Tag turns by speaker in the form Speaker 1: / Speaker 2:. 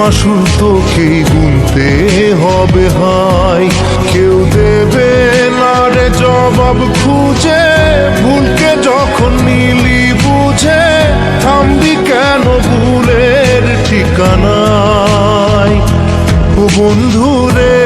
Speaker 1: মাসুল তোকেই গুনতে হবে হাই। কেউ দেবে না রে জবাব খুঁজে, ভুলকে যখন নিলি বুঝে থামবি কেন ভুলের ঠিকানায়। ও বন্ধু রে